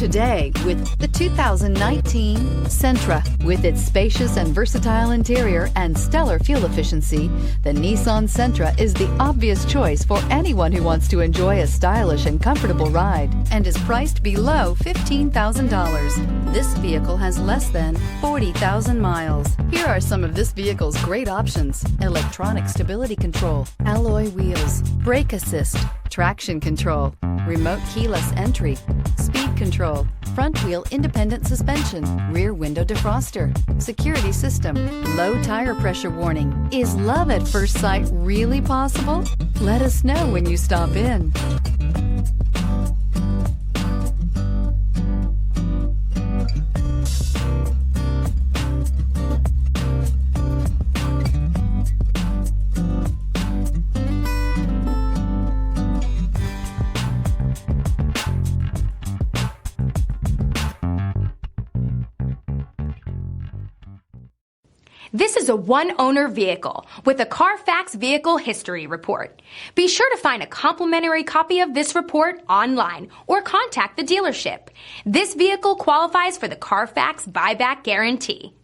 today with the 2019 Sentra. With its spacious and versatile interior and stellar fuel efficiency, the Nissan Sentra is the obvious choice for anyone who wants to enjoy a stylish and comfortable ride and is priced below $15,000. This vehicle has less than 40,000 miles. Here are some of this vehicle's great options: electronic stability control, alloy wheels, brake assist, traction control, remote keyless entry, speed control, front wheel independent suspension, rear window defroster, security system, low tire pressure warning. Is love at first sight really possible? Let us know when you stop in. This is a one-owner vehicle with a Carfax Vehicle History Report. Be sure to find a complimentary copy of this report online or contact the dealership. This vehicle qualifies for the Carfax Buyback Guarantee.